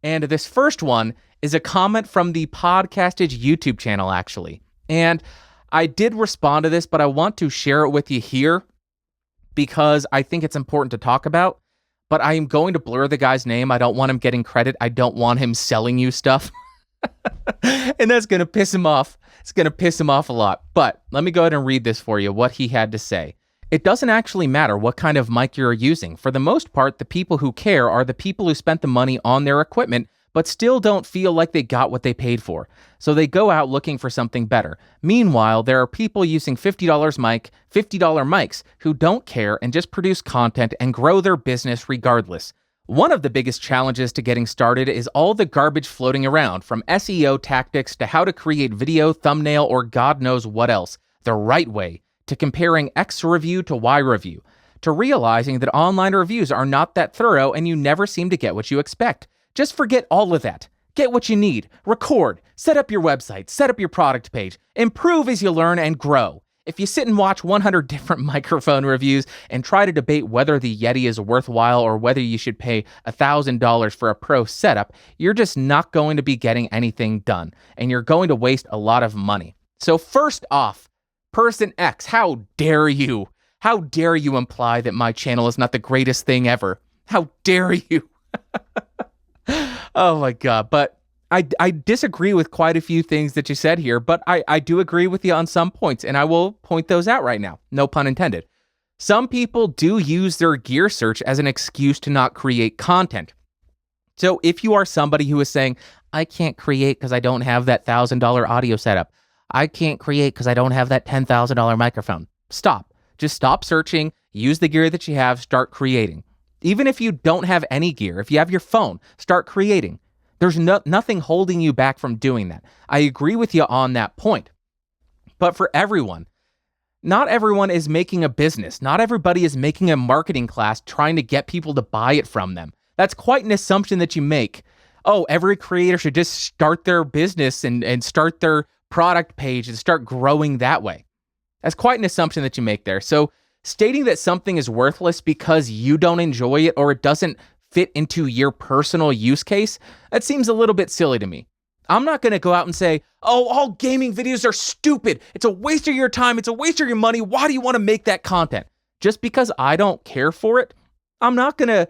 And this first one is a comment from the Podcastage YouTube channel, actually. And I did respond to this, but I want to share it with you here because I think it's important to talk about. But I am going to blur the guy's name. I don't want him getting credit. I don't want him selling you stuff. And that's going to piss him off. It's going to piss him off a lot. But let me go ahead and read this for you, what he had to say. It doesn't actually matter what kind of mic you're using. For the most part, the people who care are the people who spent the money on their equipment, but still don't feel like they got what they paid for. So they go out looking for something better. Meanwhile, there are people using $50 mics who don't care and just produce content and grow their business regardless. One of the biggest challenges to getting started is all the garbage floating around, from SEO tactics to how to create video, thumbnail, or God knows what else, the right way, to comparing X review to Y review, to realizing that online reviews are not that thorough and you never seem to get what you expect. Just forget all of that. Get what you need, record, set up your website, set up your product page, improve as you learn and grow. If you sit and watch 100 different microphone reviews and try to debate whether the Yeti is worthwhile or whether you should pay $1,000 for a pro setup, you're just not going to be getting anything done, and you're going to waste a lot of money. So first off, Person X, how dare you? How dare you imply that my channel is not the greatest thing ever? How dare you? Oh my God, but I disagree with quite a few things that you said here, but I do agree with you on some points, and I will point those out right now. No pun intended. Some people do use their gear search as an excuse to not create content. So if you are somebody who is saying, I can't create because I don't have that $1,000 audio setup, I can't create because I don't have that $10,000 microphone, stop. Just stop searching, use the gear that you have, start creating. Even if you don't have any gear, if you have your phone, start creating. There's nothing holding you back from doing that. I agree with you on that point. But for everyone, not everyone is making a business. Not everybody is making a marketing class trying to get people to buy it from them. That's quite an assumption that you make. Oh, every creator should just start their business and start their product page and start growing that way. That's quite an assumption that you make there. So stating that something is worthless because you don't enjoy it or it doesn't fit into your personal use case, that seems a little bit silly to me. I'm not going to go out and say, oh, all gaming videos are stupid. It's a waste of your time. It's a waste of your money. Why do you want to make that content? Just because I don't care for it, I'm not going to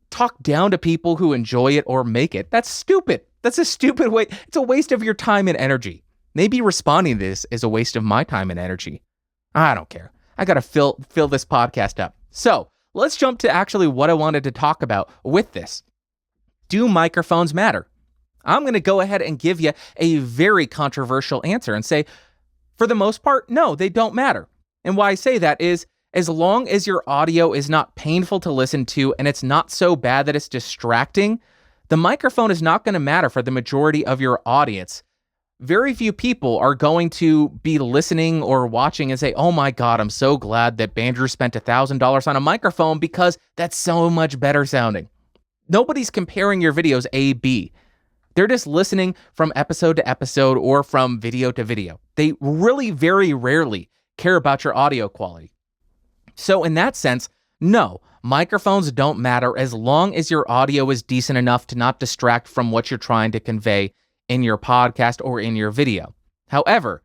talk down to people who enjoy it or make it. That's stupid. That's a stupid way. It's a waste of your time and energy. Maybe responding to this is a waste of my time and energy. I don't care. I got to fill this podcast up. So let's jump to actually what I wanted to talk about with this. Do microphones matter? I'm going to go ahead and give you a very controversial answer and say, for the most part, no, they don't matter. And why I say that is, as long as your audio is not painful to listen to and it's not so bad that it's distracting, the microphone is not going to matter for the majority of your audience. Very few people are going to be listening or watching and say, oh my God, I'm so glad that Bandrew spent $1,000 on a microphone because that's so much better sounding. Nobody's comparing your videos A-B. They're just listening from episode to episode or from video to video. They really very rarely care about your audio quality. So in that sense, no, microphones don't matter as long as your audio is decent enough to not distract from what you're trying to convey in your podcast or in your video. However,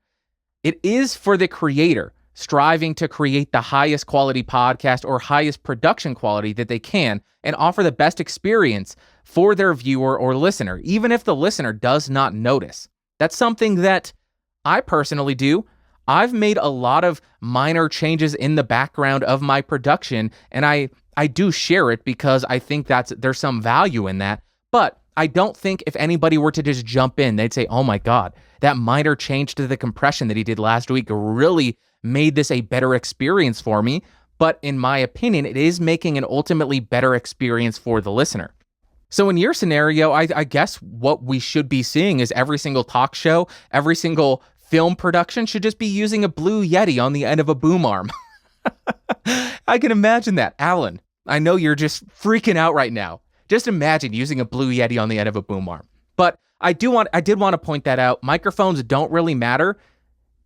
it is for the creator striving to create the highest quality podcast or highest production quality that they can and offer the best experience for their viewer or listener, even if the listener does not notice. That's something that I personally do. I've made a lot of minor changes in the background of my production, and I do share it because I think there's some value in that. But I don't think if anybody were to just jump in, they'd say, oh my God, that minor change to the compression that he did last week really made this a better experience for me. But in my opinion, it is making an ultimately better experience for the listener. So in your scenario, I guess what we should be seeing is every single talk show, every single film production should just be using a Blue Yeti on the end of a boom arm. I can imagine that. Alan, I know you're just freaking out right now. Just imagine using a Blue Yeti on the end of a boom arm. But I did want to point that out. Microphones don't really matter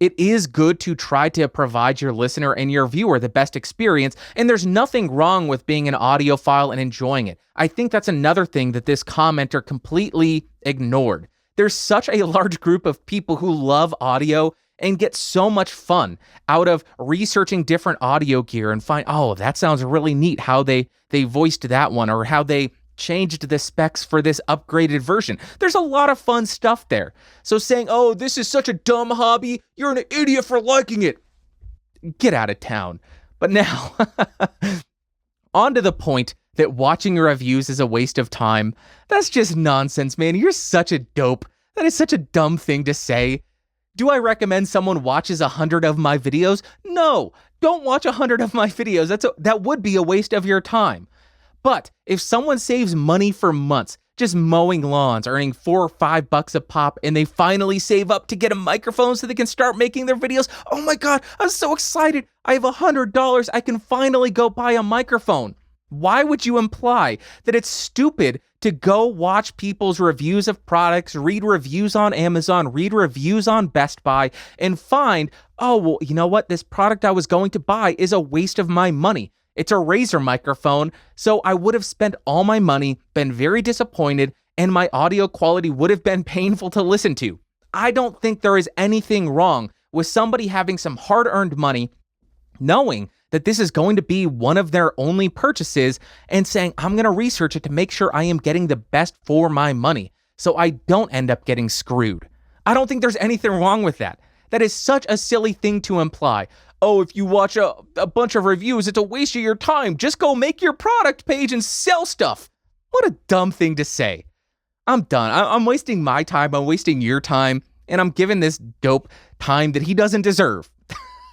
It is good to try to provide your listener and your viewer the best experience, and there's nothing wrong with being an audiophile and enjoying it. I think that's another thing that this commenter completely ignored. There's such a large group of people who love audio and get so much fun out of researching different audio gear and find, oh, that sounds really neat how they voiced that one, or how they changed the specs for this upgraded version. There's a lot of fun stuff there. So saying, oh, this is such a dumb hobby, you're an idiot for liking it. Get out of town. But now, on to the point that watching reviews is a waste of time. That's just nonsense, man. You're such a dope. That is such a dumb thing to say. Do I recommend someone watches 100 of my videos? No, don't watch 100 of my videos. That would be a waste of your time. But if someone saves money for months, just mowing lawns, earning $4 or $5 a pop, and they finally save up to get a microphone so they can start making their videos, oh my God, I'm so excited. I have $100. I can finally go buy a microphone. Why would you imply that it's stupid to go watch people's reviews of products, read reviews on Amazon, read reviews on Best Buy, and find, oh, well, you know what? This product I was going to buy is a waste of my money. It's a Razer microphone, so I would have spent all my money, been very disappointed, and my audio quality would have been painful to listen to. I don't think there is anything wrong with somebody having some hard-earned money, knowing that this is going to be one of their only purchases, and saying, I'm going to research it to make sure I am getting the best for my money, so I don't end up getting screwed. I don't think there's anything wrong with that. That is such a silly thing to imply. Oh, if you watch a bunch of reviews, it's a waste of your time. Just go make your product page and sell stuff. What a dumb thing to say. I'm done. I'm wasting my time. I'm wasting your time. And I'm giving this dope time that he doesn't deserve.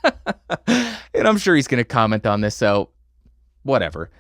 And I'm sure he's going to comment on this, so whatever.